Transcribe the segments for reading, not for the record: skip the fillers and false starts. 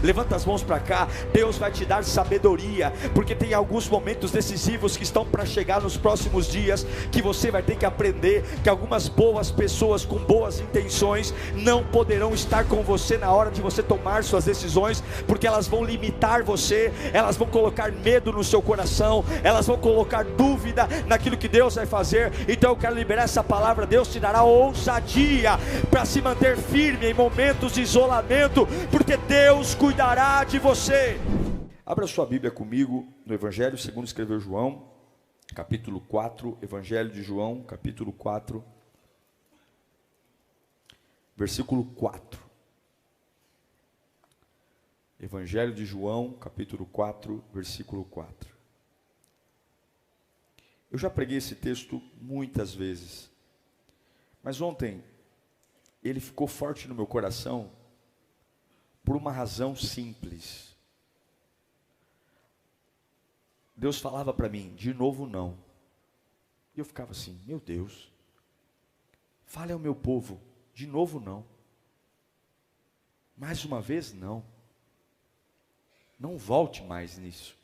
Levanta as mãos para cá. Deus vai te dar sabedoria, porque tem alguns momentos decisivos que estão para chegar nos próximos dias, que você vai ter que aprender que algumas boas pessoas com boas intenções não poderão estar com você na hora de você tomar suas decisões, porque elas vão limitar você, elas vão colocar medo no seu coração, elas vão colocar dúvida naquilo que Deus vai fazer. Então eu quero liberar essa palavra. Deus te dará ousadia para se manter firme em momentos de isolamento, porque Deus cuidará de você. Abra sua Bíblia comigo no Evangelho segundo escreveu João, capítulo 4, Evangelho de João, capítulo 4, versículo 4. Evangelho de João, capítulo 4, versículo 4. Eu já preguei esse texto muitas vezes, mas ontem ele ficou forte no meu coração por uma razão simples. Deus falava para mim, de novo não. E eu ficava assim, meu Deus, fale ao meu povo, de novo não. Mais uma vez não. Não volte mais nisso.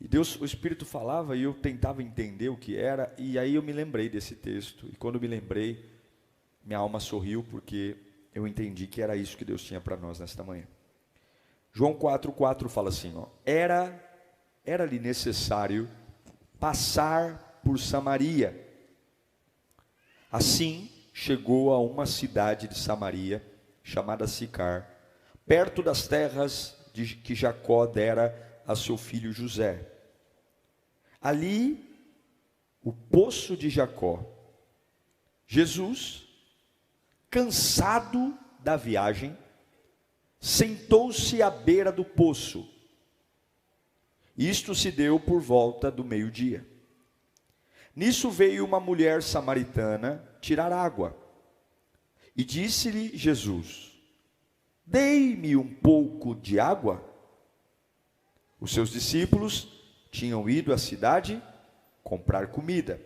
E Deus, o Espírito falava e eu tentava entender o que era, e aí eu me lembrei desse texto. E quando me lembrei, minha alma sorriu, porque eu entendi que era isso que Deus tinha para nós nesta manhã. João 4,4 fala assim, ó, era-lhe necessário passar por Samaria. Assim chegou a uma cidade de Samaria, chamada Sicar, perto das terras que Jacó dera a seu filho José. Ali, o poço de Jacó. Jesus, cansado da viagem, sentou-se à beira do poço. Isto se deu por volta do meio-dia. Nisso veio uma mulher samaritana tirar água. E disse-lhe Jesus, dei-me um pouco de água. Os seus discípulos tinham ido à cidade comprar comida.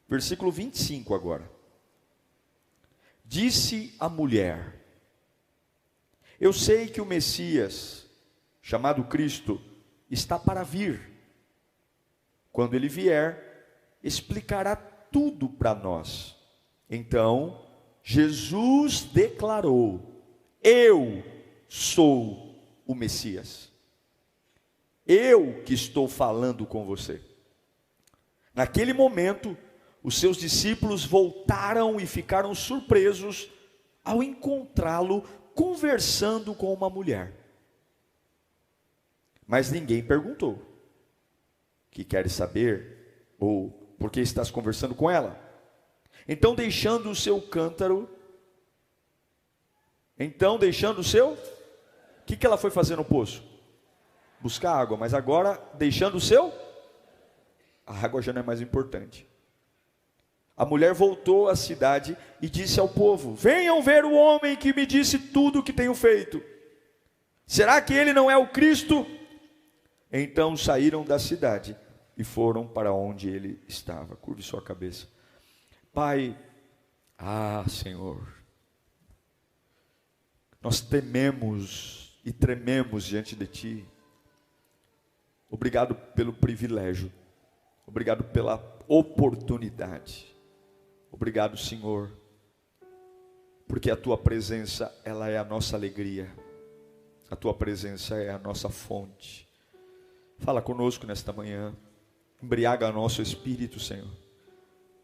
Versículo 25 agora. Disse a mulher, eu sei que o Messias, chamado Cristo, está para vir. Quando ele vier, explicará tudo para nós. Então, Jesus declarou, eu sou o Messias. Eu que estou falando com você. Naquele momento, os seus discípulos voltaram e ficaram surpresos ao encontrá-lo conversando com uma mulher. Mas ninguém perguntou, que queres saber? Ou por que estás conversando com ela? Então deixando o seu cântaro, o que ela foi fazer no poço? Buscar água, mas agora deixando o seu, a água já não é mais importante. A mulher voltou à cidade e disse ao povo, venham ver o homem que me disse tudo o que tenho feito. Será que ele não é o Cristo? Então saíram da cidade e foram para onde ele estava. Curve sua cabeça. Pai, Senhor, nós tememos e trememos diante de Ti. Obrigado pelo privilégio, obrigado pela oportunidade. Obrigado, Senhor, porque a Tua presença, ela é a nossa alegria. A Tua presença é a nossa fonte. Fala conosco nesta manhã, embriaga nosso espírito, Senhor.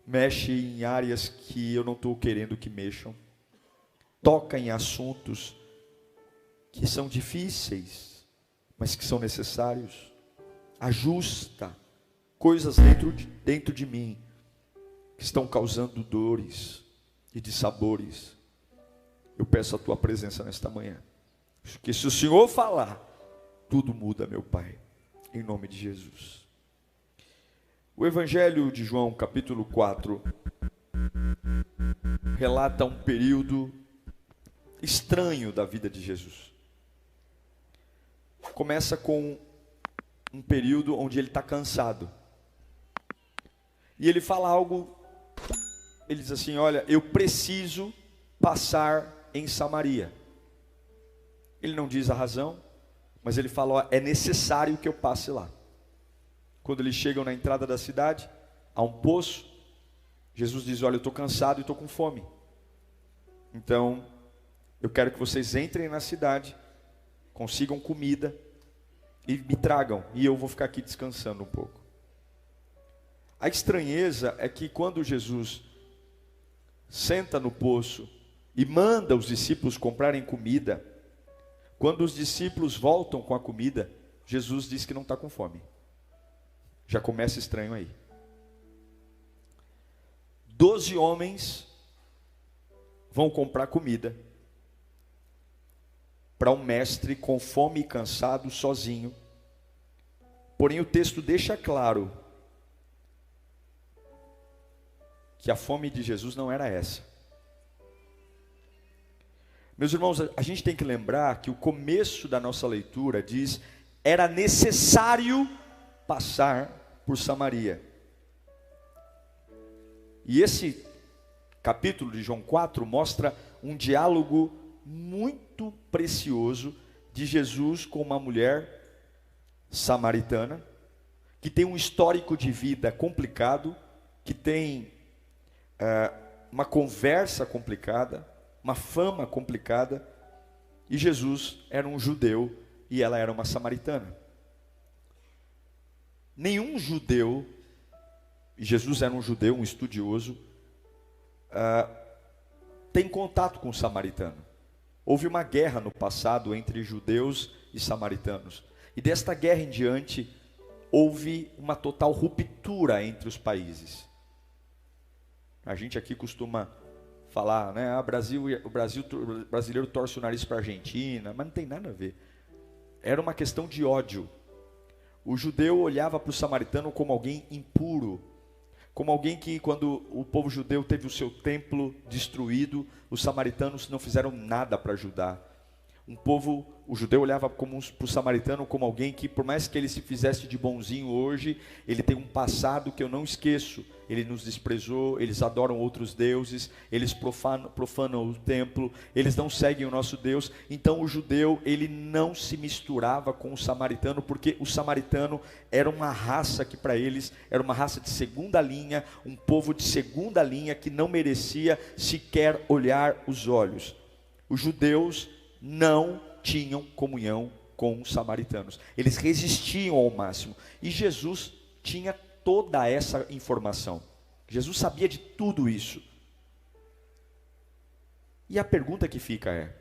Mexe em áreas que eu não estou querendo que mexam. Toca em assuntos que são difíceis, mas que são necessários. Ajusta coisas dentro de mim, que estão causando dores e dissabores. Eu peço a Tua presença nesta manhã. Que se o Senhor falar, tudo muda, meu Pai. Em nome de Jesus. O Evangelho de João, capítulo 4, relata um período estranho da vida de Jesus. Começa com um período onde ele está cansado. E ele fala algo, ele diz assim, olha, eu preciso passar em Samaria. Ele não diz a razão, mas ele fala: ó, é necessário que eu passe lá. Quando eles chegam na entrada da cidade, há um poço. Jesus diz: olha, eu estou cansado e estou com fome. Então, eu quero que vocês entrem na cidade, consigam comida e me tragam, e eu vou ficar aqui descansando um pouco. A estranheza é que quando Jesus senta no poço e manda os discípulos comprarem comida, quando os discípulos voltam com a comida, Jesus diz que não está com fome. Já começa estranho aí. 12 homens vão comprar comida para um mestre com fome e cansado, sozinho. Porém o texto deixa claro que a fome de Jesus não era essa. Meus irmãos, a gente tem que lembrar que o começo da nossa leitura diz: era necessário passar por Samaria. E esse capítulo de João 4 mostra um diálogo muito precioso de Jesus com uma mulher samaritana, que tem um histórico de vida complicado, que tem uma conversa complicada, uma fama complicada, e Jesus era um judeu e ela era uma samaritana. Nenhum judeu, e Jesus era um judeu, um estudioso, tem contato com o samaritano. Houve uma guerra no passado entre judeus e samaritanos, e desta guerra em diante houve uma total ruptura entre os países. A gente aqui costuma falar, né? O brasileiro torce o nariz para a Argentina, mas não tem nada a ver. Era uma questão de ódio. O judeu olhava para o samaritano como alguém impuro, como alguém que, quando o povo judeu teve o seu templo destruído, os samaritanos não fizeram nada para ajudar. O judeu olhava para o samaritano como alguém que, por mais que ele se fizesse de bonzinho hoje, ele tem um passado que eu não esqueço. Ele nos desprezou, eles adoram outros deuses, eles profanam o templo, eles não seguem o nosso Deus. Então o judeu, ele não se misturava com o samaritano, porque o samaritano era uma raça que para eles era uma raça de segunda linha, um povo de segunda linha que não merecia sequer olhar os olhos. Os judeus não tinham comunhão com os samaritanos, eles resistiam ao máximo, e Jesus tinha toda essa informação. Jesus sabia de tudo isso. E a pergunta que fica é: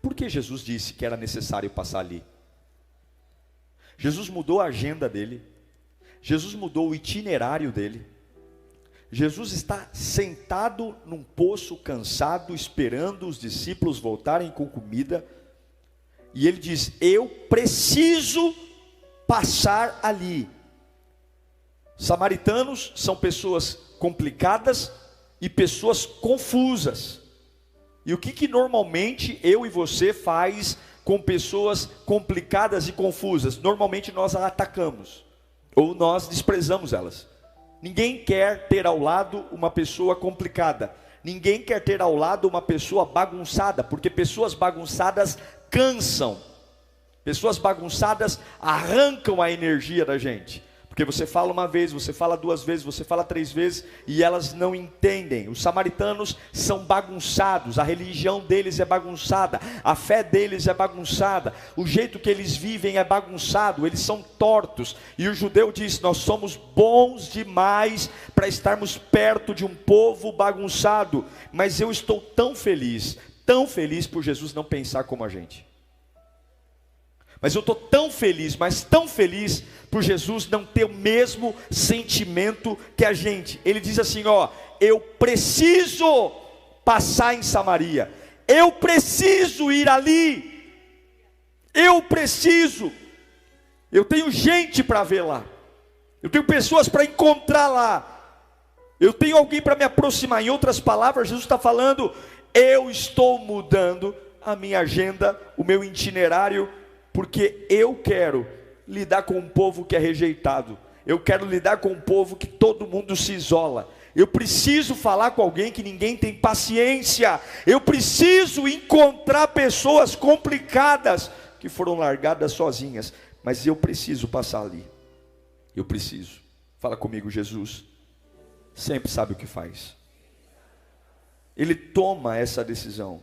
por que Jesus disse que era necessário passar ali? Jesus mudou a agenda dele, Jesus mudou o itinerário dele. Jesus está sentado num poço cansado, esperando os discípulos voltarem com comida, e ele diz: eu preciso passar ali. Samaritanos são pessoas complicadas e pessoas confusas. E o que normalmente eu e você faz com pessoas complicadas e confusas? Normalmente nós as atacamos, ou nós desprezamos elas. Ninguém quer ter ao lado uma pessoa complicada. Ninguém quer ter ao lado uma pessoa bagunçada, porque pessoas bagunçadas cansam. Pessoas bagunçadas arrancam a energia da gente. Porque você fala uma vez, você fala duas vezes, você fala 3 vezes e elas não entendem. Os samaritanos são bagunçados, a religião deles é bagunçada, a fé deles é bagunçada, o jeito que eles vivem é bagunçado, eles são tortos. E o judeu diz: nós somos bons demais para estarmos perto de um povo bagunçado. Mas eu estou tão feliz por Jesus não pensar como a gente. Mas eu estou tão feliz, mas tão feliz por Jesus não ter o mesmo sentimento que a gente. Ele diz assim: ó, eu preciso passar em Samaria, eu preciso ir ali, eu tenho gente para ver lá, eu tenho pessoas para encontrar lá, eu tenho alguém para me aproximar. Em outras palavras, Jesus está falando: eu estou mudando a minha agenda, o meu itinerário, porque eu quero lidar com um povo que é rejeitado, eu quero lidar com um povo que todo mundo se isola. Eu preciso falar com alguém que ninguém tem paciência. Eu preciso encontrar pessoas complicadas que foram largadas sozinhas. Mas eu preciso passar ali. Eu preciso. Fala comigo, Jesus sempre sabe o que faz. Ele toma essa decisão.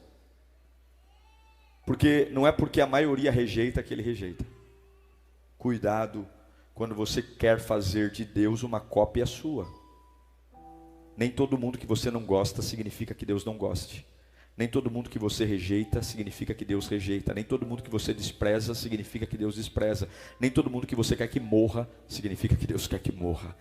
Porque não é porque a maioria rejeita que ele rejeita. Cuidado quando você quer fazer de Deus uma cópia sua. Nem todo mundo que você não gosta significa que Deus não goste. Nem todo mundo que você rejeita significa que Deus rejeita. Nem todo mundo que você despreza significa que Deus despreza. Nem todo mundo que você quer que morra significa que Deus quer que morra.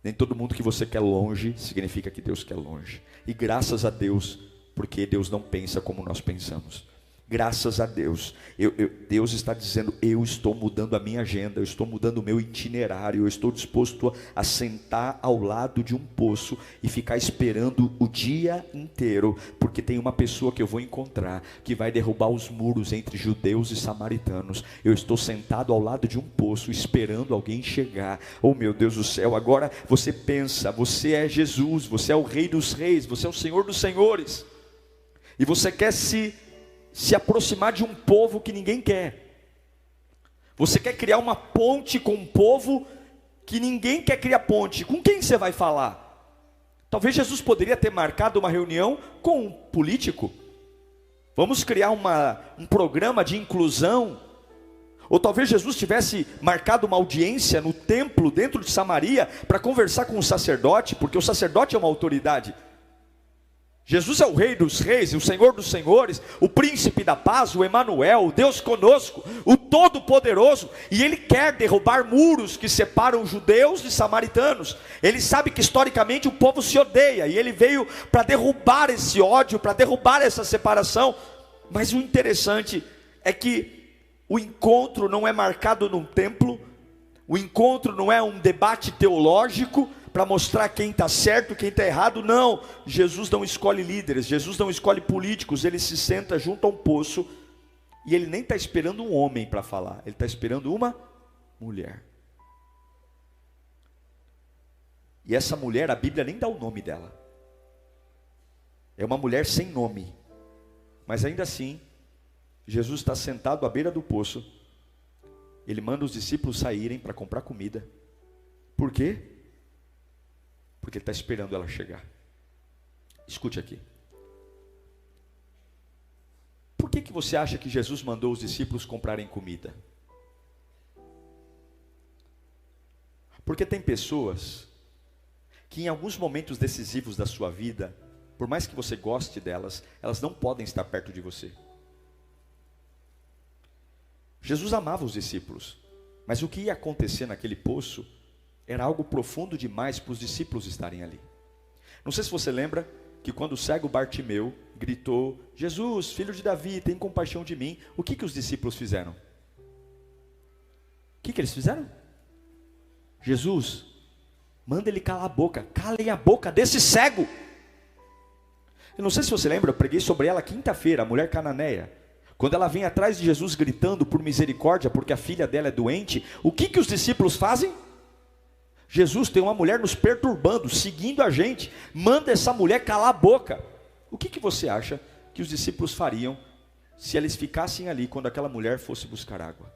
Nem todo mundo que você quer longe significa que Deus quer longe. E graças a Deus, porque Deus não pensa como nós pensamos. Graças a Deus, Deus está dizendo, eu estou mudando a minha agenda, eu estou mudando o meu itinerário, eu estou disposto a sentar ao lado de um poço e ficar esperando o dia inteiro, porque tem uma pessoa que eu vou encontrar, que vai derrubar os muros entre judeus e samaritanos. Eu estou sentado ao lado de um poço, esperando alguém chegar. Oh meu Deus do céu, agora você pensa, você é Jesus, você é o Rei dos Reis, você é o Senhor dos Senhores, e você quer se aproximar de um povo que ninguém quer. Você quer criar uma ponte com um povo que ninguém quer criar ponte. Com quem você vai falar? Talvez Jesus poderia ter marcado uma reunião com um político. Vamos criar um programa de inclusão. Ou talvez Jesus tivesse marcado uma audiência no templo dentro de Samaria para conversar com o sacerdote, porque o sacerdote é uma autoridade. Jesus é o Rei dos Reis, o Senhor dos Senhores, o Príncipe da Paz, o Emanuel, o Deus conosco, o Todo-Poderoso, e Ele quer derrubar muros que separam judeus de samaritanos. Ele sabe que historicamente o povo se odeia, e Ele veio para derrubar esse ódio, para derrubar essa separação. Mas o interessante é que o encontro não é marcado num templo, o encontro não é um debate teológico, para mostrar quem está certo, quem está errado. Não, Jesus não escolhe líderes, Jesus não escolhe políticos. Ele se senta junto a um poço, e ele nem está esperando um homem para falar, ele está esperando uma mulher. E essa mulher, a Bíblia nem dá o nome dela, é uma mulher sem nome, mas ainda assim, Jesus está sentado à beira do poço, ele manda os discípulos saírem para comprar comida. Por quê? Porque ele está esperando ela chegar. Escute aqui. Por que você acha que Jesus mandou os discípulos comprarem comida? Porque tem pessoas que em alguns momentos decisivos da sua vida, por mais que você goste delas, elas não podem estar perto de você. Jesus amava os discípulos, mas o que ia acontecer naquele poço era algo profundo demais para os discípulos estarem ali. Não sei se você lembra que quando o cego Bartimeu gritou, Jesus, filho de Davi, tem compaixão de mim. O que os discípulos fizeram? O que eles fizeram? Jesus, manda ele calar a boca. Calem a boca desse cego. Eu não sei se você lembra, eu preguei sobre ela quinta-feira, a mulher cananeia. Quando ela vem atrás de Jesus gritando por misericórdia, porque a filha dela é doente, o que os discípulos fazem? Jesus, tem uma mulher nos perturbando, seguindo a gente, manda essa mulher calar a boca. O que você acha que os discípulos fariam se eles ficassem ali quando aquela mulher fosse buscar água?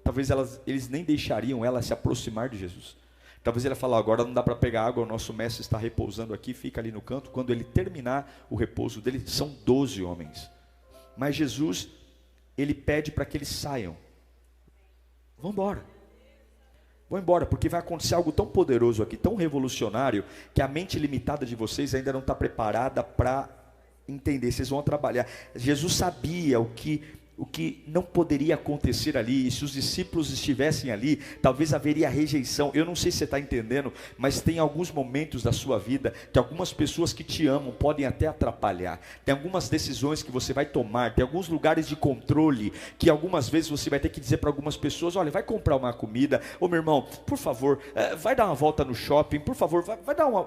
Talvez eles nem deixariam ela se aproximar de Jesus. Talvez ela falasse, agora não dá para pegar água, o nosso mestre está repousando aqui, fica ali no canto. Quando ele terminar o repouso dele, são 12 homens. Mas Jesus, ele pede para que eles saiam. Vão embora. Vão embora, porque vai acontecer algo tão poderoso aqui, tão revolucionário, que a mente limitada de vocês ainda não está preparada para entender. Vocês vão trabalhar. Jesus sabia o que não poderia acontecer ali, e se os discípulos estivessem ali, talvez haveria rejeição. Eu não sei se você está entendendo, mas tem alguns momentos da sua vida, que algumas pessoas que te amam, podem até atrapalhar. Tem algumas decisões que você vai tomar, tem alguns lugares de controle, que algumas vezes você vai ter que dizer para algumas pessoas, olha, vai comprar uma comida, ô meu irmão, por favor, vai dar uma volta no shopping, por favor,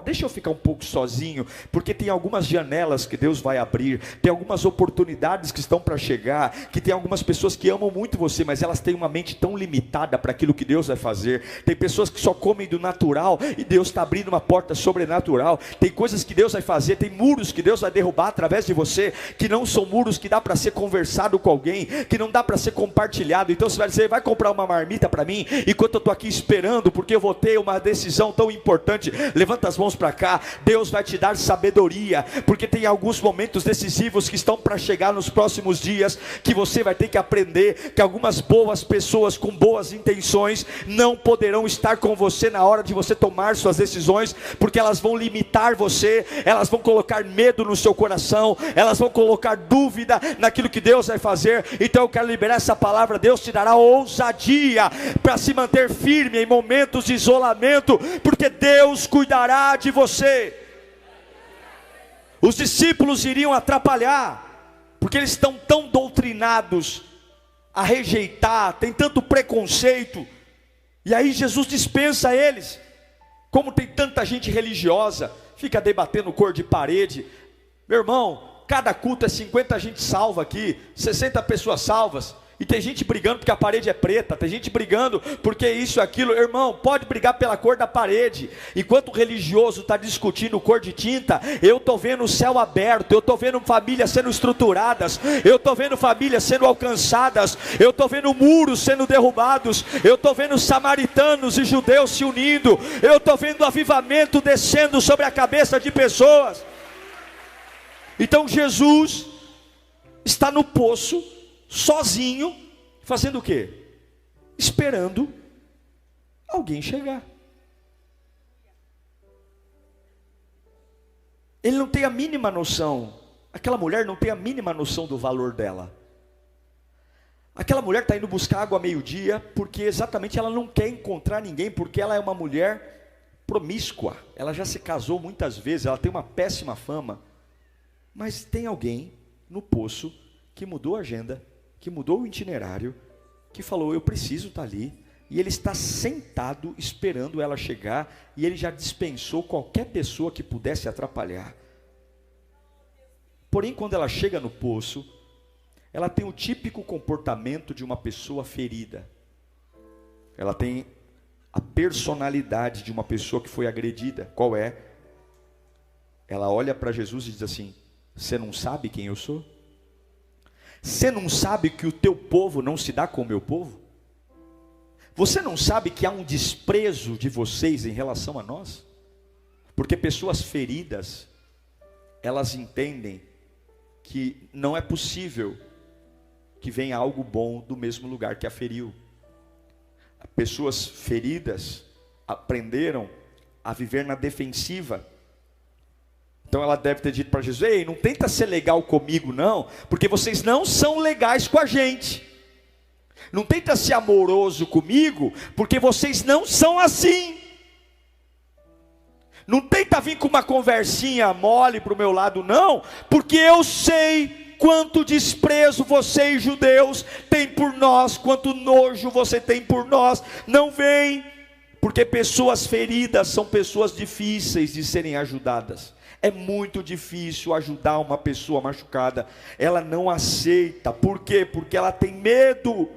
deixa eu ficar um pouco sozinho, porque tem algumas janelas que Deus vai abrir, tem algumas oportunidades que estão para chegar, que Aqui tem algumas pessoas que amam muito você, mas elas têm uma mente tão limitada para aquilo que Deus vai fazer. Tem pessoas que só comem do natural e Deus está abrindo uma porta sobrenatural. Tem coisas que Deus vai fazer, tem muros que Deus vai derrubar através de você, que não são muros que dá para ser conversado com alguém, que não dá para ser compartilhado. Então você vai dizer: vai comprar uma marmita para mim, enquanto eu estou aqui esperando, porque eu vou ter uma decisão tão importante. Levanta as mãos para cá. Deus vai te dar sabedoria, porque tem alguns momentos decisivos que estão para chegar nos próximos dias, que você vai ter que aprender que algumas boas pessoas com boas intenções não poderão estar com você na hora de você tomar suas decisões, porque elas vão limitar você, elas vão colocar medo no seu coração, elas vão colocar dúvida naquilo que Deus vai fazer. Então eu quero liberar essa palavra: Deus te dará ousadia para se manter firme em momentos de isolamento, porque Deus cuidará de você. Os discípulos iriam atrapalhar, porque eles estão tão doutrinados a rejeitar, tem tanto preconceito, e aí Jesus dispensa eles. Como tem tanta gente religiosa, fica debatendo cor de parede. Meu irmão, cada culto é 50 gente salva aqui, 60 pessoas salvas, e tem gente brigando porque a parede é preta, tem gente brigando porque isso e aquilo. Irmão, pode brigar pela cor da parede. Enquanto o religioso está discutindo cor de tinta, eu estou vendo o céu aberto, eu estou vendo famílias sendo estruturadas, eu estou vendo famílias sendo alcançadas, eu estou vendo muros sendo derrubados, eu estou vendo samaritanos e judeus se unindo, eu estou vendo avivamento descendo sobre a cabeça de pessoas. Então Jesus está no poço, sozinho, fazendo o quê? Esperando alguém chegar. Ele não tem a mínima noção, aquela mulher não tem a mínima noção do valor dela. Aquela mulher está indo buscar água ao meio-dia, porque exatamente ela não quer encontrar ninguém, porque ela é uma mulher promíscua, ela já se casou muitas vezes, ela tem uma péssima fama. Mas tem alguém no poço que mudou a agenda, que mudou o itinerário, que falou: eu preciso estar ali. E ele está sentado esperando ela chegar, e ele já dispensou qualquer pessoa que pudesse atrapalhar. Porém, quando ela chega no poço, ela tem o típico comportamento de uma pessoa ferida. Ela tem a personalidade de uma pessoa que foi agredida. Qual é? Ela olha para Jesus e diz assim: você não sabe quem eu sou? Você não sabe que o teu povo não se dá com o meu povo? Você não sabe que há um desprezo de vocês em relação a nós? Porque pessoas feridas, elas entendem que não é possível que venha algo bom do mesmo lugar que a feriu. Pessoas feridas aprenderam a viver na defensiva. Então ela deve ter dito para Jesus: ei, não tenta ser legal comigo não, porque vocês não são legais com a gente. Não tenta ser amoroso comigo, porque vocês não são assim. Não tenta vir com uma conversinha mole para o meu lado não, porque eu sei quanto desprezo vocês judeus têm por nós, quanto nojo você tem por nós. Não vem, porque pessoas feridas são pessoas difíceis de serem ajudadas. É muito difícil ajudar uma pessoa machucada. Ela não aceita. Por quê? Porque ela tem medo.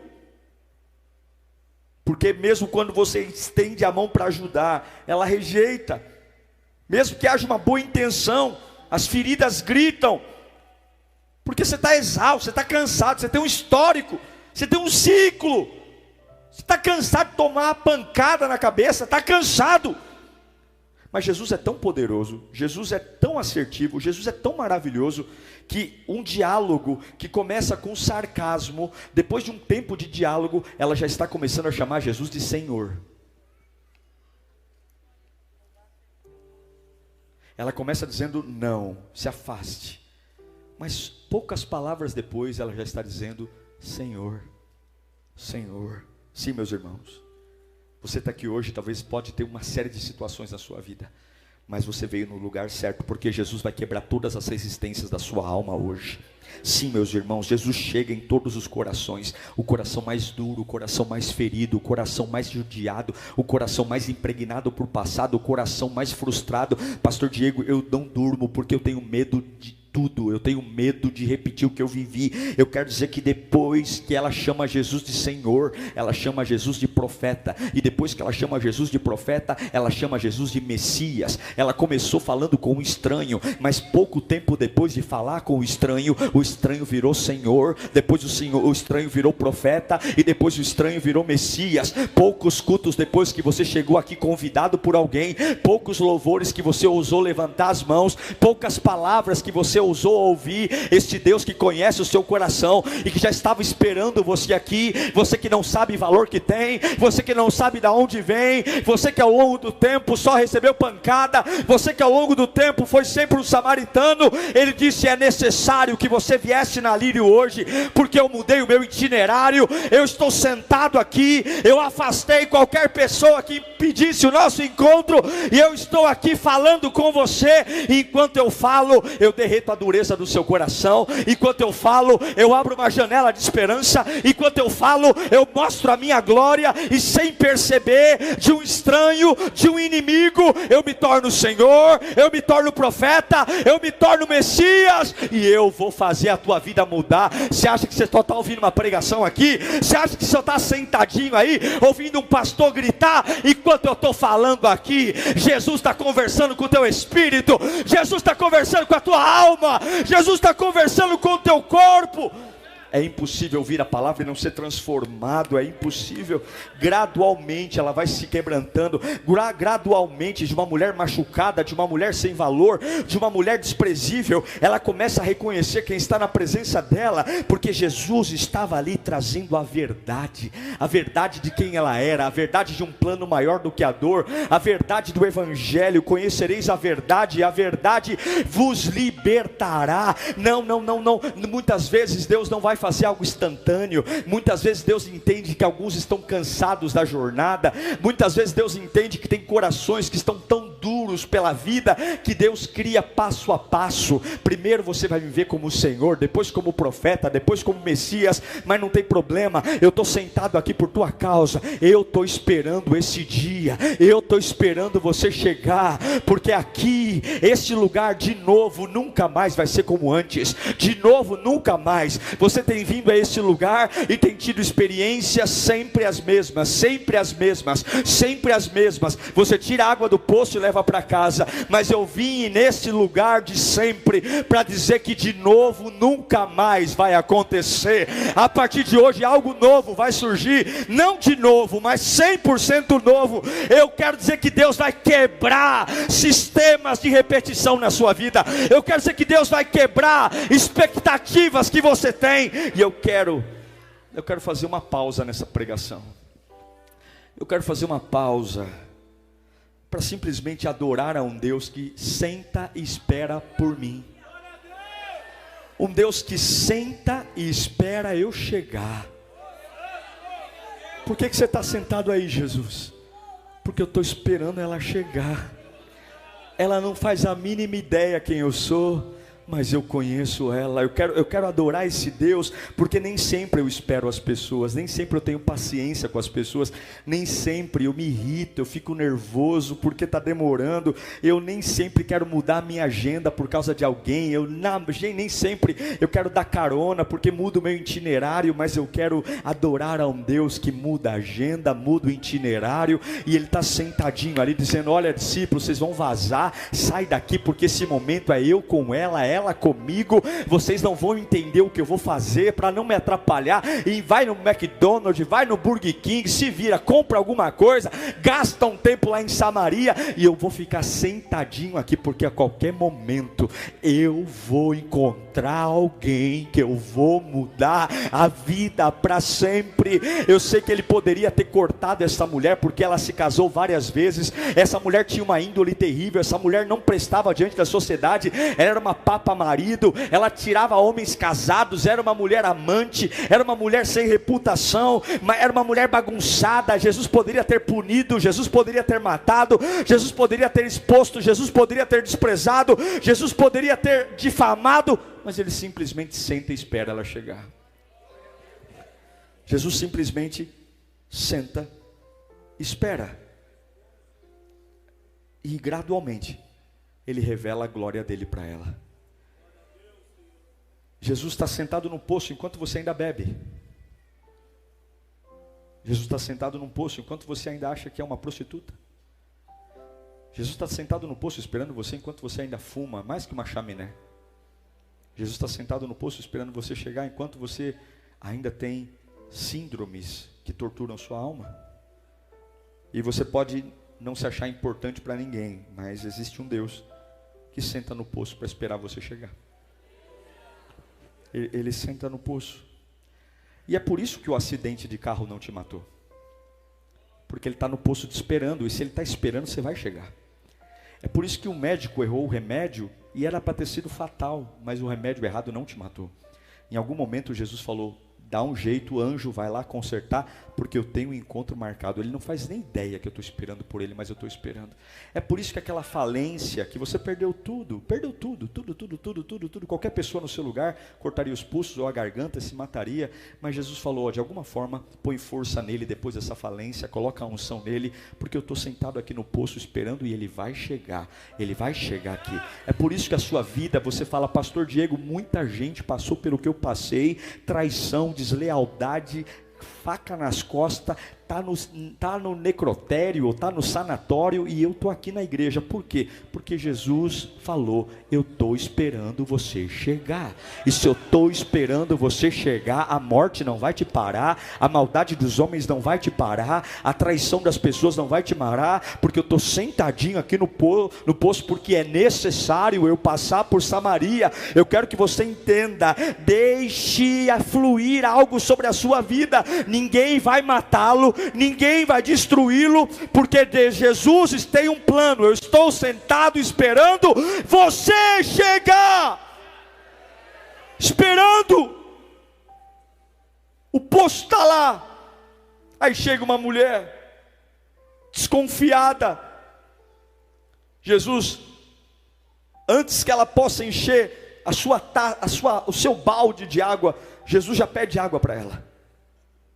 Porque mesmo quando você estende a mão para ajudar, ela rejeita. Mesmo que haja uma boa intenção, as feridas gritam. Porque você está exausto, você está cansado, você tem um histórico, você tem um ciclo. Você está cansado de tomar a pancada na cabeça, está cansado. Mas Jesus é tão poderoso, Jesus é tão assertivo, Jesus é tão maravilhoso, que um diálogo que começa com sarcasmo, depois de um tempo de diálogo, ela já está começando a chamar Jesus de Senhor. Ela começa dizendo: não, se afaste. Mas poucas palavras depois, ela já está dizendo: Senhor, Senhor. Sim, meus irmãos. Você está aqui hoje, talvez pode ter uma série de situações na sua vida, mas você veio no lugar certo, porque Jesus vai quebrar todas as resistências da sua alma hoje. Sim, meus irmãos, Jesus chega em todos os corações, o coração mais duro, o coração mais ferido, o coração mais judiado, o coração mais impregnado por passado, o coração mais frustrado. Pastor Diego, eu não durmo porque eu tenho medo tudo, eu tenho medo de repetir o que eu vivi. Eu quero dizer que depois que ela chama Jesus de Senhor, ela chama Jesus de profeta, e depois que ela chama Jesus de profeta, ela chama Jesus de Messias. Ela começou falando com um estranho, mas pouco tempo depois de falar com o estranho virou Senhor, depois o estranho virou profeta, e depois o estranho virou Messias. Poucos cultos depois que você chegou aqui convidado por alguém, poucos louvores que você ousou levantar as mãos, poucas palavras que você ousou ouvir, este Deus que conhece o seu coração e que já estava esperando você aqui, você que não sabe o valor que tem, você que não sabe de onde vem, você que ao longo do tempo só recebeu pancada, você que ao longo do tempo foi sempre um samaritano, ele disse: é necessário que você viesse na Lírio hoje, porque eu mudei o meu itinerário, eu estou sentado aqui, eu afastei qualquer pessoa que impedisse o nosso encontro, e eu estou aqui falando com você. E enquanto eu falo, eu derreto a dureza do seu coração. Enquanto eu falo, eu abro uma janela de esperança. Enquanto eu falo, eu mostro a minha glória, e sem perceber, de um estranho, de um inimigo, eu me torno Senhor, eu me torno profeta, eu me torno Messias, e eu vou fazer a tua vida mudar. Você acha que você só está ouvindo uma pregação aqui? Você acha que você está sentadinho aí, ouvindo um pastor gritar? Enquanto eu estou falando aqui, Jesus está conversando com o teu espírito, Jesus está conversando com a tua alma, Jesus está conversando com o teu corpo. É impossível ouvir a palavra e não ser transformado, é impossível. Gradualmente ela vai se quebrantando, gradualmente, de uma mulher machucada, de uma mulher sem valor, de uma mulher desprezível, ela começa a reconhecer quem está na presença dela, porque Jesus estava ali trazendo a verdade de quem ela era, a verdade de um plano maior do que a dor, a verdade do evangelho. Conhecereis a verdade, e a verdade vos libertará. Não, muitas vezes Deus não vai fazer algo instantâneo. Muitas vezes Deus entende que alguns estão cansados da jornada. Muitas vezes Deus entende que tem corações que estão tão duros pela vida, que Deus cria passo a passo. Primeiro você vai viver como Senhor, depois como profeta, depois como Messias. Mas não tem problema, eu estou sentado aqui por tua causa. Eu estou esperando esse dia, eu estou esperando você chegar, porque aqui, este lugar de novo nunca mais vai ser como antes. De novo nunca mais. Você tem vindo a esse lugar e tem tido experiências sempre as mesmas, sempre as mesmas, sempre as mesmas. Você tira a água do poço e leva para casa, mas eu vim nesse lugar de sempre para dizer que de novo nunca mais vai acontecer. A partir de hoje algo novo vai surgir, não de novo, mas 100% novo. Eu quero dizer que Deus vai quebrar sistemas de repetição na sua vida. Eu quero dizer que Deus vai quebrar expectativas que você tem. E eu quero fazer uma pausa nessa pregação. Eu quero fazer uma pausa para simplesmente adorar a um Deus que senta e espera por mim. Um Deus que senta e espera eu chegar. Por que você está sentado aí, Jesus? Porque eu estou esperando ela chegar. Ela não faz a mínima ideia quem eu sou, mas eu conheço ela. Eu quero adorar esse Deus, porque nem sempre eu espero as pessoas, nem sempre eu tenho paciência com as pessoas, nem sempre eu me irrito, eu fico nervoso porque está demorando. Eu nem sempre quero mudar a minha agenda por causa de alguém. Nem sempre eu quero dar carona porque muda o meu itinerário, mas eu quero adorar a um Deus que muda a agenda, muda o itinerário, e Ele está sentadinho ali dizendo: olha, discípulos, vocês vão vazar, sai daqui, porque esse momento é eu com ela comigo. Vocês não vão entender o que eu vou fazer para não me atrapalhar. E vai no McDonald's, vai no Burger King, se vira, compra alguma coisa, gasta um tempo lá em Samaria, e eu vou ficar sentadinho aqui, porque a qualquer momento eu vou encontrar alguém que eu vou mudar a vida para sempre. Eu sei que Ele poderia ter cortado essa mulher, porque ela se casou várias vezes. Essa mulher tinha uma índole terrível, essa mulher não prestava diante da sociedade, ela era uma papa marido, ela tirava homens casados, era uma mulher amante, era uma mulher sem reputação, era uma mulher bagunçada. Jesus poderia ter punido, Jesus poderia ter matado, Jesus poderia ter exposto, Jesus poderia ter desprezado, Jesus poderia ter difamado, mas Ele simplesmente senta e espera ela chegar. Jesus simplesmente senta, espera, e gradualmente Ele revela a glória dele para ela. Jesus está sentado no poço enquanto você ainda bebe. Jesus está sentado num poço enquanto você ainda acha que é uma prostituta. Jesus está sentado no poço esperando você enquanto você ainda fuma mais que uma chaminé. Jesus está sentado no poço esperando você chegar enquanto você ainda tem síndromes que torturam sua alma. E você pode não se achar importante para ninguém, mas existe um Deus que senta no poço para esperar você chegar. Ele senta no poço. E é por isso que o acidente de carro não te matou. Porque ele está no poço te esperando, e se ele está esperando, você vai chegar. É por isso que o médico errou o remédio, e era para ter sido fatal, mas o remédio errado não te matou. Em algum momento Jesus falou, dá um jeito, o anjo vai lá consertar, porque eu tenho um encontro marcado. Ele não faz nem ideia que eu estou esperando por ele, mas eu estou esperando. É por isso que aquela falência, que você perdeu tudo, qualquer pessoa no seu lugar cortaria os pulsos ou a garganta, se mataria, mas Jesus falou, de alguma forma, põe força nele depois dessa falência, coloca a unção nele, porque eu estou sentado aqui no poço esperando e ele vai chegar aqui. É por isso que a sua vida, você fala, pastor Diego, muita gente passou pelo que eu passei, traição, deslealdade, faca nas costas, tá no necrotério, está no sanatório, e eu estou aqui na igreja. Por quê? Porque Jesus falou, eu estou esperando você chegar. E se eu estou esperando você chegar, a morte não vai te parar, a maldade dos homens não vai te parar, a traição das pessoas não vai te parar, porque eu estou sentadinho aqui no poço, porque é necessário eu passar por Samaria. Eu quero que você entenda, deixe fluir algo sobre a sua vida. Ninguém vai matá-lo, ninguém vai destruí-lo, porque Jesus tem um plano. Eu estou sentado esperando você chegar, esperando. O poço está lá. Aí chega uma mulher desconfiada. Jesus, antes que ela possa encher o seu balde de água, Jesus já pede água para ela.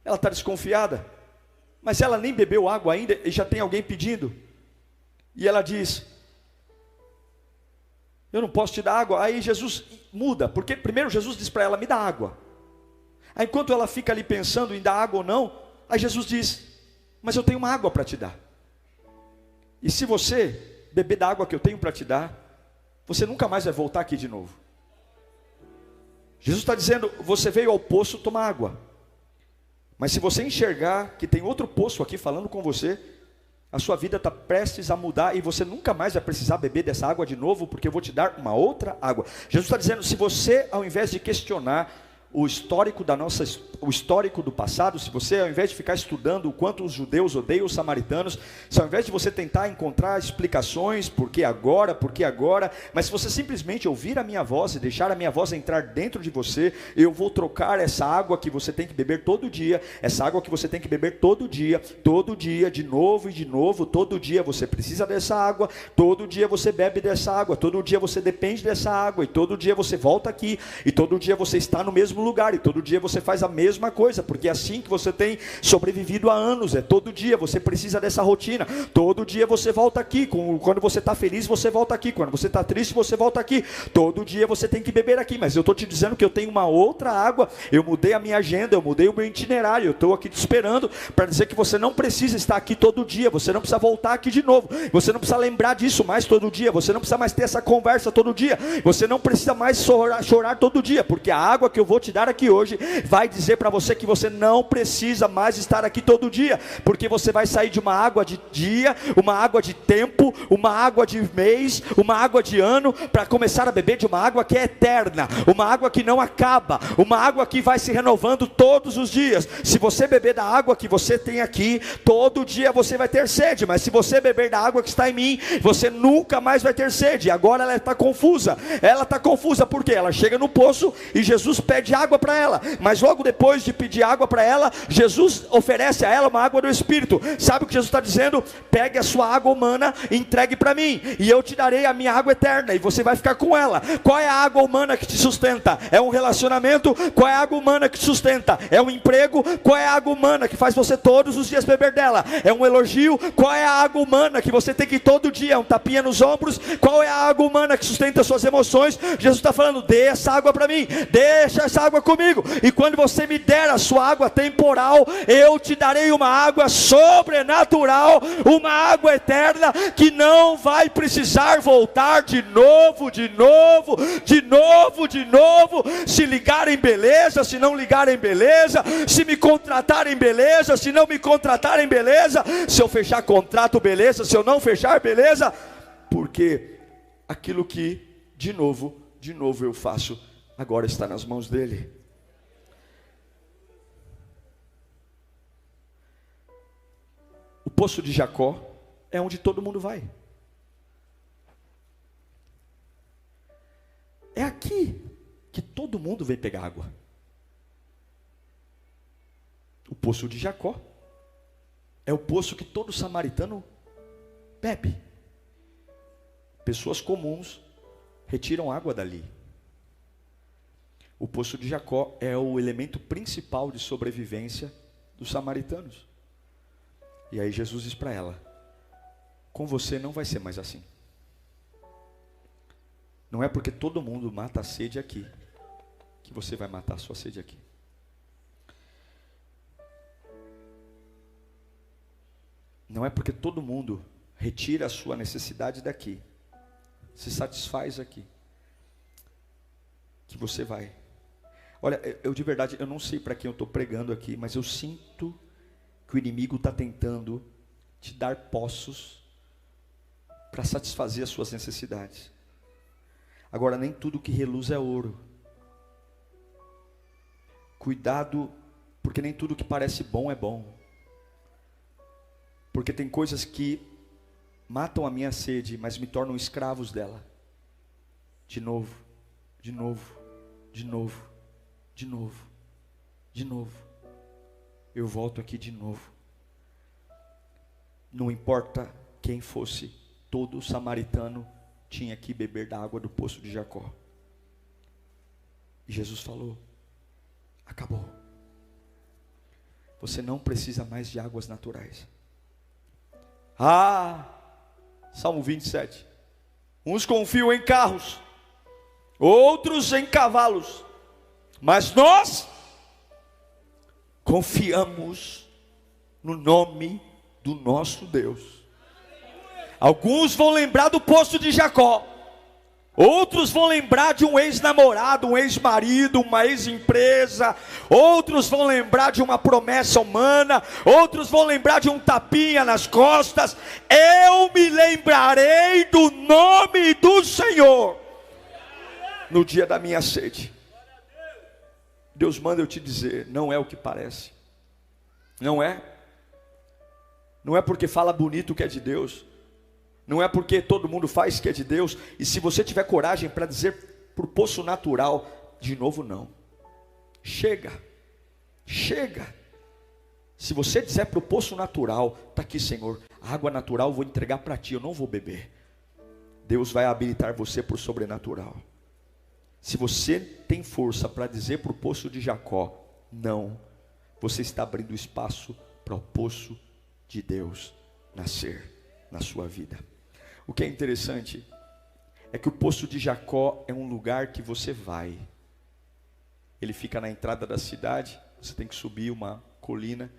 Ela está desconfiada, mas ela nem bebeu água ainda e já tem alguém pedindo. E ela diz, eu não posso te dar água. Aí Jesus muda, porque primeiro Jesus diz para ela, me dá água. Aí enquanto ela fica ali pensando em dar água ou não, aí Jesus diz, mas eu tenho uma água para te dar. E se você beber da água que eu tenho para te dar, você nunca mais vai voltar aqui de novo. Jesus está dizendo, você veio ao poço tomar água. Mas se você enxergar que tem outro poço aqui falando com você, a sua vida está prestes a mudar e você nunca mais vai precisar beber dessa água de novo, porque eu vou te dar uma outra água. Jesus está dizendo, se você, ao invés de questionar o histórico do passado, se você, ao invés de ficar estudando o quanto os judeus odeiam os samaritanos, se ao invés de você tentar encontrar explicações, por que agora, mas se você simplesmente ouvir a minha voz e deixar a minha voz entrar dentro de você, eu vou trocar essa água que você tem que beber todo dia, de novo e de novo, todo dia você precisa dessa água, todo dia você bebe dessa água, todo dia você depende dessa água, e todo dia você volta aqui, e todo dia você está no mesmo lugar, e todo dia você faz a mesma coisa, porque é assim que você tem sobrevivido há anos. Todo dia você precisa dessa rotina, todo dia você volta aqui, quando você está feliz você volta aqui, quando você está triste você volta aqui, todo dia você tem que beber aqui. Mas eu estou te dizendo que eu tenho uma outra água, eu mudei a minha agenda, eu mudei o meu itinerário, eu estou aqui te esperando para dizer que você não precisa estar aqui todo dia, você não precisa voltar aqui de novo, você não precisa lembrar disso mais todo dia, você não precisa mais ter essa conversa todo dia, você não precisa mais chorar todo dia, porque a água que eu vou te dar aqui hoje vai dizer para você que você não precisa mais estar aqui todo dia, porque você vai sair de uma água de dia, uma água de tempo, uma água de mês, uma água de ano, para começar a beber de uma água que é eterna, uma água que não acaba, uma água que vai se renovando todos os dias. Se você beber da água que você tem aqui, todo dia você vai ter sede, mas se você beber da água que está em mim, você nunca mais vai ter sede. Agora ela está confusa porque ela chega no poço e Jesus pede água para ela. Mas logo depois de pedir água para ela, Jesus oferece a ela uma água do Espírito. Sabe o que Jesus está dizendo? Pegue a sua água humana e entregue para mim, e eu te darei a minha água eterna, e você vai ficar com ela. Qual é a água humana que te sustenta? É um relacionamento. Qual é a água humana que te sustenta? É um emprego. Qual é a água humana que faz você todos os dias beber dela? É um elogio. Qual é a água humana que você tem que ir todo dia? É um tapinha nos ombros. Qual é a água humana que sustenta as suas emoções? Jesus está falando: dê essa água para mim, deixa essa água comigo, e quando você me der a sua água temporal, eu te darei uma água sobrenatural, uma água eterna, que não vai precisar voltar de novo, se ligarem beleza, se não ligarem beleza, se me contratarem beleza, se não me contratarem beleza, se eu fechar contrato beleza, se eu não fechar beleza, porque aquilo que de novo eu faço, agora está nas mãos dele. O poço de Jacó é onde todo mundo vai. É aqui que todo mundo vem pegar água. O poço de Jacó é o poço que todo samaritano bebe. Pessoas comuns retiram água dali. O poço de Jacó é o elemento principal de sobrevivência dos samaritanos. E aí Jesus diz para ela: com você não vai ser mais assim. Não é porque todo mundo mata a sede aqui que você vai matar a sua sede aqui. Não é porque todo mundo retira a sua necessidade daqui, se satisfaz aqui, que você vai. Olha, eu de verdade, eu não sei para quem eu estou pregando aqui, mas eu sinto que o inimigo está tentando te dar poços para satisfazer as suas necessidades. Agora, nem tudo que reluz é ouro. Cuidado, porque nem tudo que parece bom é bom. Porque tem coisas que matam a minha sede, mas me tornam escravos dela. De novo. Eu volto aqui de novo. Não importa quem fosse, todo samaritano tinha que beber da água do poço de Jacó. E Jesus falou: acabou. Você não precisa mais de águas naturais. Salmo 27. Uns confiam em carros, outros em cavalos, mas nós confiamos no nome do nosso Deus. Alguns vão lembrar do poço de Jacó, outros vão lembrar de um ex-namorado, um ex-marido, uma ex-empresa, outros vão lembrar de uma promessa humana, outros vão lembrar de um tapinha nas costas. Eu me lembrarei do nome do Senhor no dia da minha sede. Deus manda eu te dizer, não é o que parece. Não é porque fala bonito que é de Deus. Não é porque todo mundo faz que é de Deus. E se você tiver coragem para dizer para o poço natural, de novo não. Chega. Se você disser para o poço natural, está aqui, Senhor, a água natural eu vou entregar para ti, eu não vou beber. Deus vai habilitar você para o sobrenatural. Se você tem força para dizer para o poço de Jacó, não, você está abrindo espaço para o poço de Deus nascer na sua vida. O que é interessante é que o poço de Jacó é um lugar que você vai. Ele fica na entrada da cidade, você tem que subir uma colina.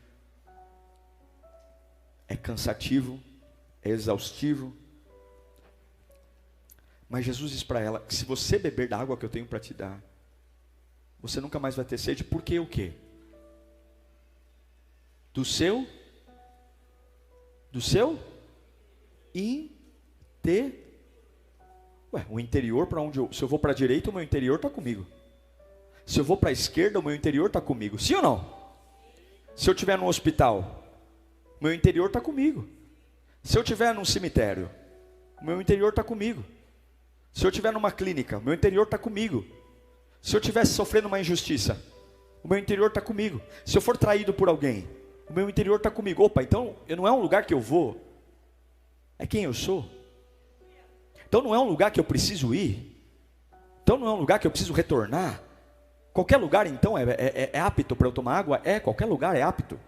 É cansativo, é exaustivo. Mas Jesus diz para ela que se você beber da água que eu tenho para te dar, você nunca mais vai ter sede. Porque o quê? Do seu o interior, para onde se eu vou para a direita, o meu interior está comigo. Se eu vou para a esquerda, o meu interior está comigo. Sim ou não? Se eu estiver no hospital, o meu interior está comigo. Se eu estiver num cemitério, o meu interior está comigo. Se eu estiver numa clínica, o meu interior está comigo. Se eu estivesse sofrendo uma injustiça, o meu interior está comigo. Se eu for traído por alguém, o meu interior está comigo. Opa, então não é um lugar que eu vou, é quem eu sou. Então não é um lugar que eu preciso ir. Então não é um lugar que eu preciso retornar. Qualquer lugar então é apto para eu tomar água? Qualquer lugar é apto.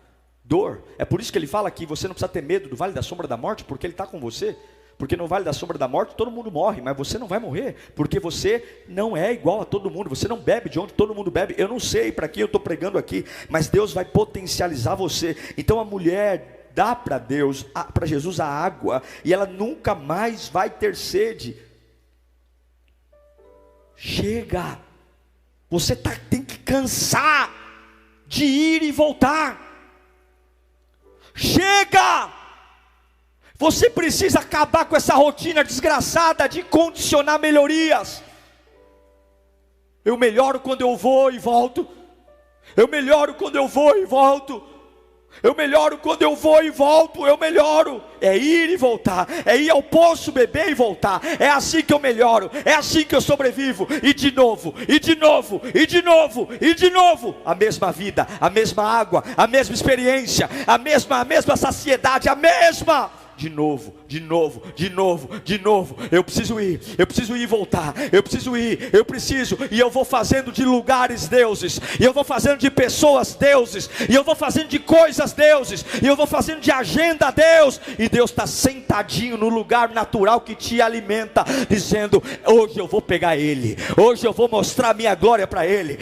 Dor, é por isso que ele fala que você não precisa ter medo do vale da sombra da morte, porque ele está com você. Porque no vale da sombra da morte todo mundo morre, mas você não vai morrer, porque você não é igual a todo mundo, você não bebe de onde todo mundo bebe. Eu não sei para quem eu estou pregando aqui, mas Deus vai potencializar você. Então a mulher dá para Deus, para Jesus a água, e ela nunca mais vai ter sede. Chega, você tem que cansar de ir e voltar. Chega! Você precisa acabar com essa rotina desgraçada de condicionar melhorias. Eu melhoro quando eu vou e volto. Eu melhoro quando eu vou e volto. Eu melhoro quando eu vou e volto. Eu melhoro. É ir e voltar. É ir ao poço, beber e voltar. É assim que eu melhoro. É assim que eu sobrevivo. E de novo, e de novo, e de novo, e de novo. A mesma vida, a mesma água, a mesma experiência, a mesma saciedade, a mesma. De novo, de novo, de novo, de novo. Eu preciso ir e voltar. Eu preciso ir, eu preciso. E eu vou fazendo de lugares deuses. E eu vou fazendo de pessoas deuses. E eu vou fazendo de coisas deuses. E eu vou fazendo de agenda Deus. E Deus está sentadinho no lugar natural que te alimenta, dizendo: hoje eu vou pegar ele. Hoje eu vou mostrar a minha glória para ele.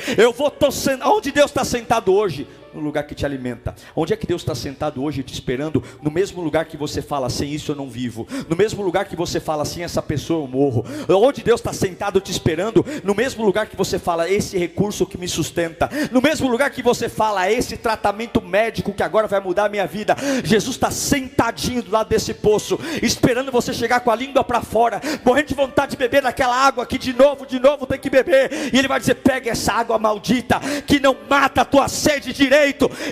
Onde Deus está sentado hoje? No lugar que te alimenta. Onde é que Deus está sentado hoje te esperando? No mesmo lugar que você fala: sem isso eu não vivo. No mesmo lugar que você fala: sem essa pessoa eu morro. Onde Deus está sentado te esperando? No mesmo lugar que você fala: esse recurso que me sustenta. No mesmo lugar que você fala: esse tratamento médico que agora vai mudar a minha vida. Jesus está sentadinho do lado desse poço, esperando você chegar com a língua para fora, morrendo de vontade de beber daquela água que de novo tem que beber. E Ele vai dizer: pega essa água maldita que não mata a tua sede direito,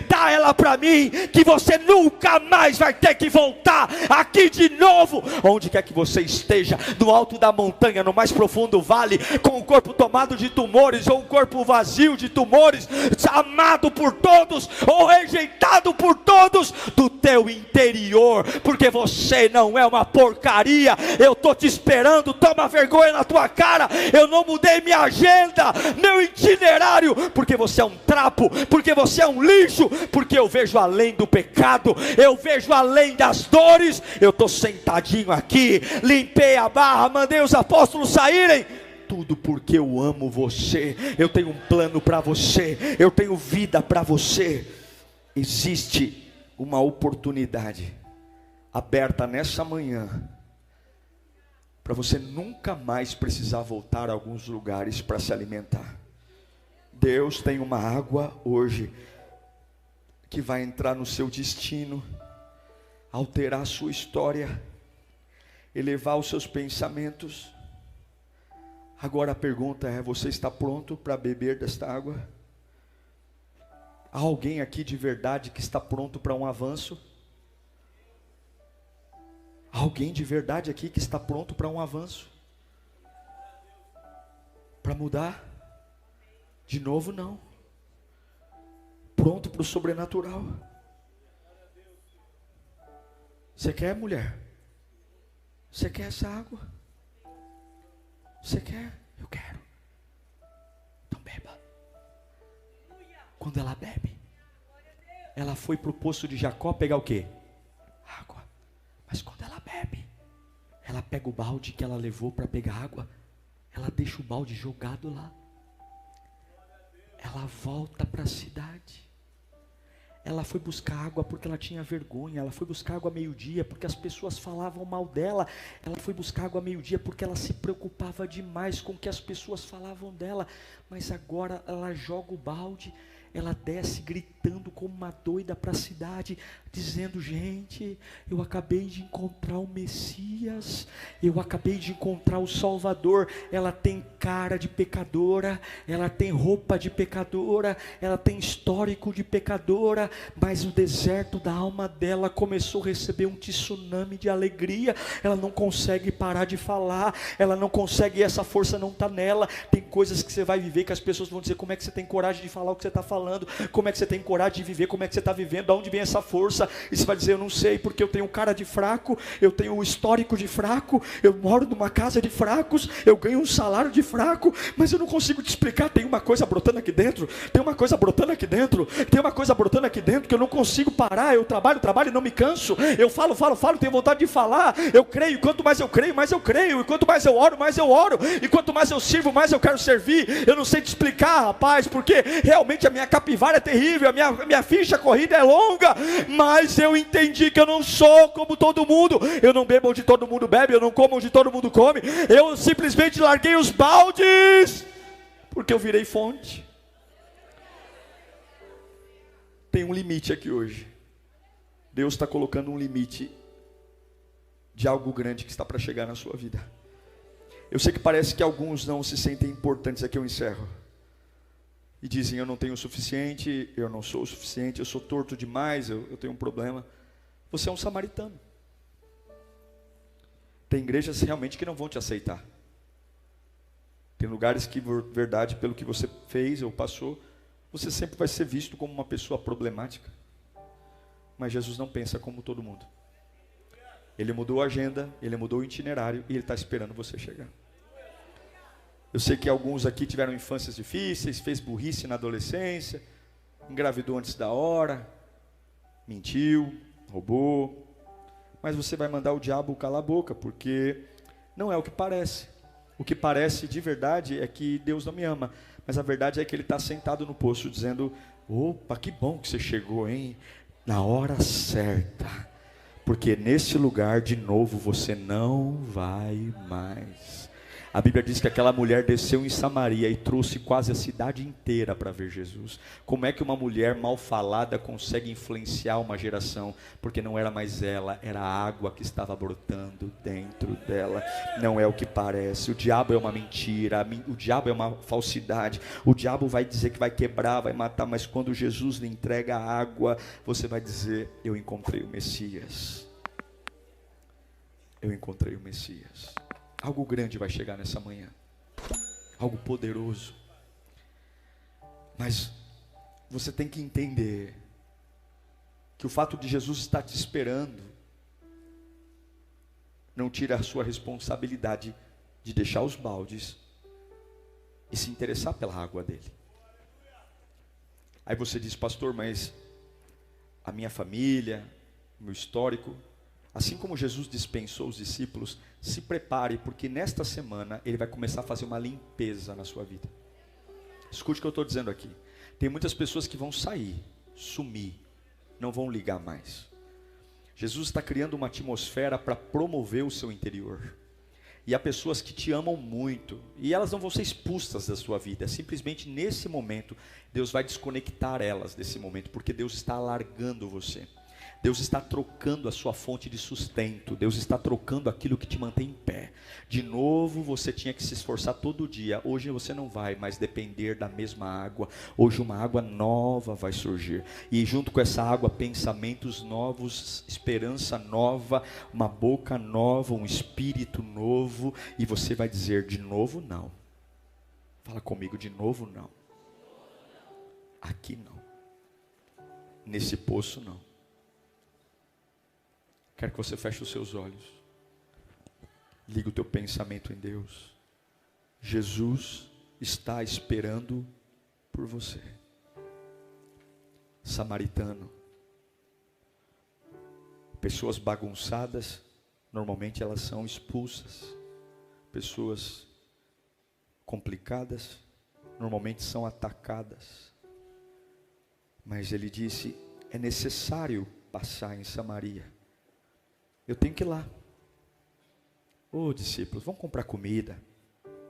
dá ela para mim, que você nunca mais vai ter que voltar aqui de novo. Onde quer que você esteja, no alto da montanha, no mais profundo vale, com o corpo tomado de tumores, ou um corpo vazio de tumores, amado por todos, ou rejeitado por todos, do teu interior, porque você não é uma porcaria. Eu estou te esperando. Toma vergonha na tua cara. Eu não mudei minha agenda, meu itinerário, porque você é um trapo, porque você é um lixo, porque eu vejo além do pecado, eu vejo além das dores. Eu estou sentadinho aqui, limpei a barra, mandei os apóstolos saírem, tudo porque eu amo você. Eu tenho um plano para você, eu tenho vida para você. Existe uma oportunidade aberta nessa manhã para você nunca mais precisar voltar a alguns lugares para se alimentar. Deus tem uma água hoje que vai entrar no seu destino, alterar a sua história, elevar os seus pensamentos. Agora a pergunta é: você está pronto para beber desta água? Há alguém aqui de verdade que está pronto para um avanço? Há alguém de verdade aqui que está pronto para um avanço? Para mudar? De novo não. Pronto para o sobrenatural. Você quer, mulher? Você quer essa água? Você quer? Eu quero. Então beba. Quando ela bebe, ela foi para o poço de Jacó pegar o quê? Água. Mas quando ela bebe, ela pega o balde que ela levou para pegar água, ela deixa o balde jogado lá. Ela volta para a cidade. Ela foi buscar água porque ela tinha vergonha. Ela foi buscar água meio-dia porque as pessoas falavam mal dela. Ela foi buscar água meio-dia porque ela se preocupava demais com o que as pessoas falavam dela. Mas agora ela joga o balde, ela desce gritando gritando como uma doida para a cidade, dizendo: gente, eu acabei de encontrar o Messias, eu acabei de encontrar o Salvador. Ela tem cara de pecadora, ela tem roupa de pecadora, ela tem histórico de pecadora, mas o deserto da alma dela começou a receber um tsunami de alegria. Ela não consegue parar de falar, ela não consegue, essa força não está nela. Tem coisas que você vai viver que as pessoas vão dizer: como é que você tem coragem de falar o que você está falando? Como é que você tem coragem de viver? Como é que você está vivendo? De onde vem essa força? E você vai dizer: eu não sei, porque eu tenho cara de fraco, eu tenho o histórico de fraco, eu moro numa casa de fracos, eu ganho um salário de fraco, mas eu não consigo te explicar. Tem uma coisa brotando aqui dentro, tem uma coisa brotando aqui dentro, tem uma coisa brotando aqui dentro que eu não consigo parar. Eu trabalho e não me canso, eu falo, tenho vontade de falar, eu creio, quanto mais eu creio, mais eu creio, e quanto mais eu oro, e quanto mais eu sirvo, mais eu quero servir. Eu não sei te explicar, rapaz, porque realmente a minha capivara é terrível, a minha ficha corrida é longa, mas eu entendi que eu não sou como todo mundo, eu não bebo onde todo mundo bebe, eu não como onde todo mundo come, eu simplesmente larguei os baldes, porque eu virei fonte. Tem um limite aqui hoje, Deus está colocando um limite de algo grande que está para chegar na sua vida. Eu sei que parece que alguns não se sentem importantes, aqui eu encerro, e dizem: eu não tenho o suficiente, eu não sou o suficiente, eu sou torto demais, eu tenho um problema. Você é um samaritano. Tem igrejas realmente que não vão te aceitar. Tem lugares que, verdade, pelo que você fez ou passou, você sempre vai ser visto como uma pessoa problemática. Mas Jesus não pensa como todo mundo. Ele mudou a agenda, ele mudou o itinerário, e ele está esperando você chegar. Eu sei que alguns aqui tiveram infâncias difíceis, fez burrice na adolescência, engravidou antes da hora, mentiu, roubou, mas você vai mandar o diabo calar a boca, porque não é o que parece. O que parece de verdade é que Deus não me ama, mas a verdade é que Ele está sentado no poço dizendo: opa, que bom que você chegou, hein? Na hora certa, porque nesse lugar de novo você não vai mais. A Bíblia diz que aquela mulher desceu em Samaria e trouxe quase a cidade inteira para ver Jesus. Como é que uma mulher mal falada consegue influenciar uma geração? Porque não era mais ela, era a água que estava brotando dentro dela. Não é o que parece. O diabo é uma mentira, o diabo é uma falsidade. O diabo vai dizer que vai quebrar, vai matar, mas quando Jesus lhe entrega a água, você vai dizer: eu encontrei o Messias. Eu encontrei o Messias. Algo grande vai chegar nessa manhã, algo poderoso, mas você tem que entender que o fato de Jesus estar te esperando não tira a sua responsabilidade de deixar os baldes e se interessar pela água dele. Aí você diz: pastor, mas a minha família, o meu histórico. Assim como Jesus dispensou os discípulos, se prepare, porque nesta semana Ele vai começar a fazer uma limpeza na sua vida. Escute o que eu estou dizendo aqui. Tem muitas pessoas que vão sair, sumir, não vão ligar mais. Jesus está criando uma atmosfera para promover o seu interior. E há pessoas que te amam muito, e elas não vão ser expulsas da sua vida. Simplesmente nesse momento, Deus vai desconectar elas desse momento, porque Deus está alargando você. Deus está trocando a sua fonte de sustento. Deus está trocando aquilo que te mantém em pé. De novo você tinha que se esforçar todo dia. Hoje você não vai mais depender da mesma água. Hoje uma água nova vai surgir. E junto com essa água, pensamentos novos, esperança nova, uma boca nova, um espírito novo. E você vai dizer: de novo não. Fala comigo: de novo não. Aqui não. Nesse poço não. Quero que você feche os seus olhos. Liga o teu pensamento em Deus. Jesus está esperando por você. Samaritano. Pessoas bagunçadas, normalmente elas são expulsas. Pessoas complicadas, normalmente são atacadas. Mas ele disse: é necessário passar em Samaria. Eu tenho que ir lá. Ô discípulos, vamos comprar comida.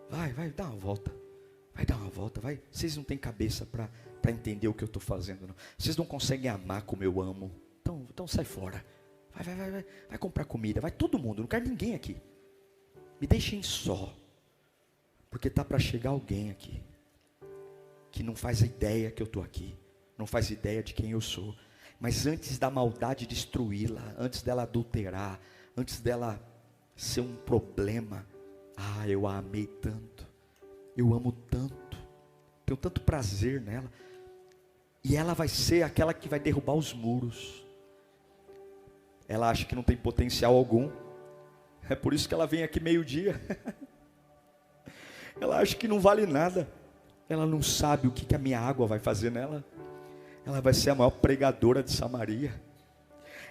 Vai, dá uma volta. Vai dar uma volta, vai. Vocês não têm cabeça para para entender o que eu estou fazendo, não. Vocês não conseguem amar como eu amo. Então sai fora. Vai comprar comida. Vai todo mundo. Não quero ninguém aqui. Me deixem só. Porque está para chegar alguém aqui que não faz ideia que eu estou aqui. Não faz ideia de quem eu sou. Mas antes da maldade destruí-la, antes dela adulterar, antes dela ser um problema, eu a amei tanto, eu amo tanto, tenho tanto prazer nela, e ela vai ser aquela que vai derrubar os muros. Ela acha que não tem potencial algum, é por isso que ela vem aqui meio-dia. Ela acha que não vale nada, ela não sabe o que a minha água vai fazer nela. Ela vai ser a maior pregadora de Samaria.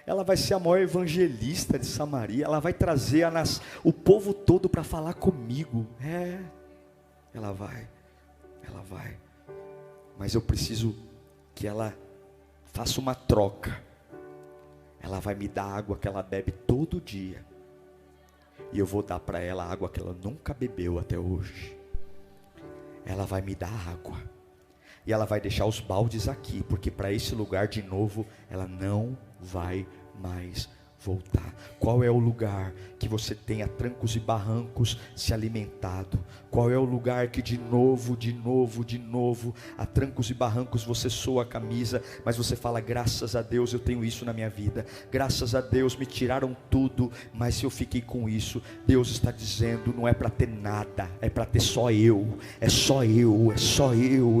Ela vai ser a maior evangelista de Samaria. Ela vai trazer o povo todo para falar comigo. Ela vai. Mas eu preciso que ela faça uma troca. Ela vai me dar a água que ela bebe todo dia. E eu vou dar para ela a água que ela nunca bebeu até hoje. Ela vai me dar água. E ela vai deixar os baldes aqui, porque para esse lugar de novo, ela não vai mais voltar. Qual é o lugar que você tem a trancos e barrancos se alimentado? Qual é o lugar que de novo, a trancos e barrancos você soa a camisa, mas você fala, graças a Deus eu tenho isso na minha vida, graças a Deus me tiraram tudo, mas eu fiquei com isso. Deus está dizendo, não é para ter nada, é para ter só eu, é só eu,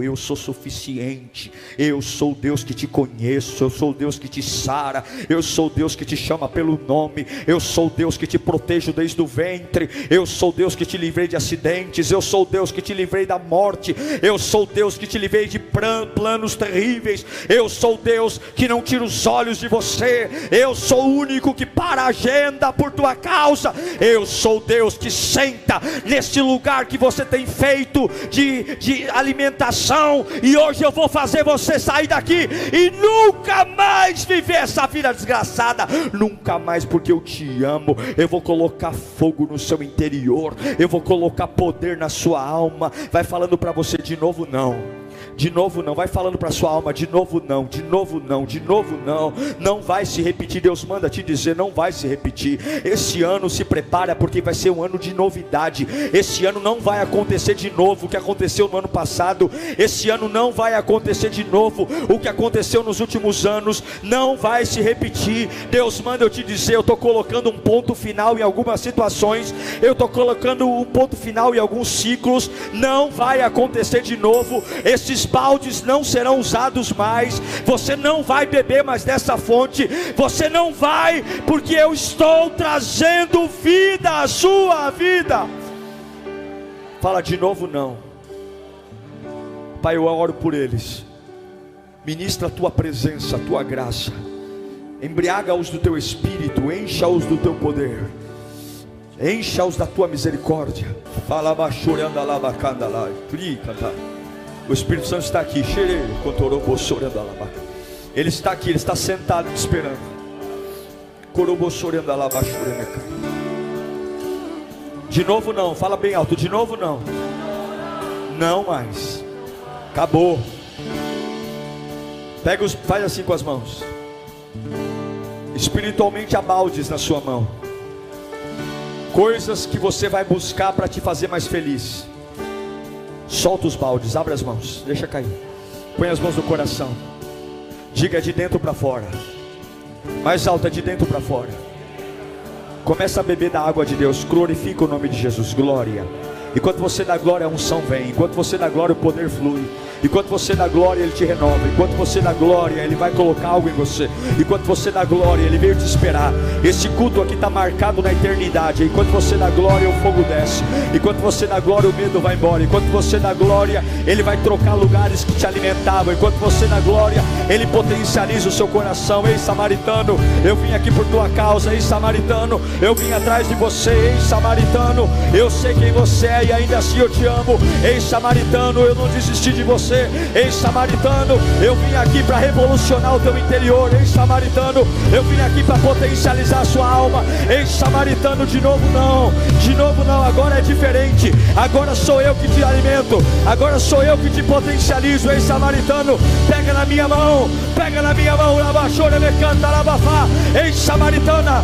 eu sou suficiente, eu sou o Deus que te conheço, eu sou o Deus que te sara, eu sou o Deus que te chama pelo nome, eu sou o Deus que te protejo desde o ventre, eu sou o Deus que te livrei de acidentes, eu sou o Deus que te livrei da morte, eu sou o Deus que te livrei de planos terríveis, eu sou o Deus que não tira os olhos de você, eu sou o único que para a agenda por tua causa, eu sou o Deus que senta nesse lugar que você tem feito de alimentação, e hoje eu vou fazer você sair daqui e nunca mais viver essa vida desgraçada, nunca mais, porque eu te amo. Eu vou colocar fogo no seu interior, eu vou colocar poder na sua alma. Vai falando para você, de novo não, vai falando para sua alma, de novo não, não vai se repetir. Deus manda te dizer, não vai se repetir. Esse ano se prepara, porque vai ser um ano de novidade. Esse ano não vai acontecer de novo o que aconteceu no ano passado. Esse ano não vai acontecer de novo o que aconteceu nos últimos anos, não vai se repetir. Deus manda eu te dizer, eu estou colocando um ponto final em algumas situações, eu estou colocando um ponto final em alguns ciclos, não vai acontecer de novo. Esses baldes não serão usados mais, você não vai beber mais dessa fonte, você não vai, porque eu estou trazendo vida à sua vida. Fala, de novo não. Pai, eu oro por eles, ministra a tua presença, a tua graça, embriaga-os do teu espírito, encha-os do teu poder, encha-os da tua misericórdia. Fala, bachoranda lá, bacanda lá, canta. O Espírito Santo está aqui. Ele está aqui, ele está sentado esperando. De novo não, fala bem alto, de novo não. Não mais. Acabou. Faz assim com as mãos. Espiritualmente há baldes na sua mão. Coisas que você vai buscar para te fazer mais feliz. Solta os baldes, abre as mãos, deixa cair. Põe as mãos no coração. Diga, de dentro para fora. Mais alto, é de dentro para fora. Começa a beber da água de Deus. Glorifica o nome de Jesus, glória. Enquanto você dá glória, a unção vem. Enquanto você dá glória, o poder flui. Enquanto você dá glória, Ele te renova. Enquanto você dá glória, Ele vai colocar algo em você. Enquanto você dá glória, Ele veio te esperar. Esse culto aqui está marcado na eternidade. Enquanto você dá glória, o fogo desce. Enquanto você dá glória, o medo vai embora. Enquanto você dá glória, Ele vai trocar lugares que te alimentavam. Enquanto você dá glória, Ele potencializa o seu coração. Ei, samaritano, eu vim aqui por tua causa. Ei, samaritano, eu vim atrás de você. Ei, samaritano, eu sei quem você é e ainda assim eu te amo. Ei, samaritano, eu não desisti de você. você. Ei, samaritano, eu vim aqui para revolucionar o teu interior. Ei, samaritano, eu vim aqui para potencializar a sua alma. Ei, samaritano, de novo não, agora é diferente. Agora sou eu que te alimento, agora sou eu que te potencializo. Ei, samaritano, pega na minha mão, labachora, me canta, labafá. Ei, samaritana,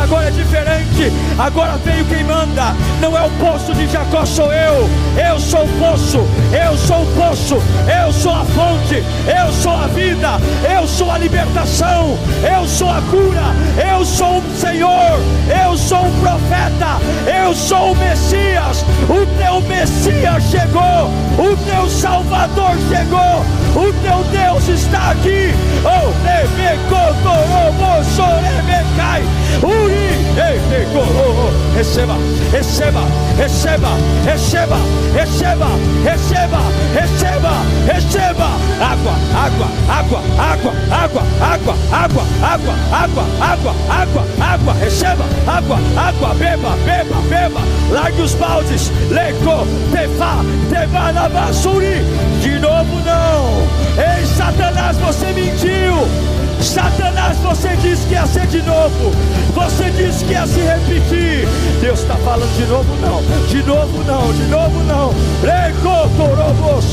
agora é diferente. Agora veio quem manda, não é o poço de Jacó, sou eu. Eu sou o poço, eu sou o poço, eu sou a fonte, eu sou a vida, eu sou a libertação, eu sou a cura, eu sou o Senhor, eu sou o profeta, eu sou o Messias. O teu Messias chegou, o teu Salvador chegou, o teu Deus está aqui. Oh, receba, receba, receba, receba, receba, receba, receba, receba. Água, água, água, água, água, água, água, água, água, água, água, água, receba, água, água, beba, beba, beba. Largue os baldes, leco, teva, lavasuri. De novo não. Ei, Satanás, você mentiu. Satanás, você disse que ia ser de novo, você disse que ia se repetir. Deus está falando de novo não, de novo não, de novo não. Recotorobos.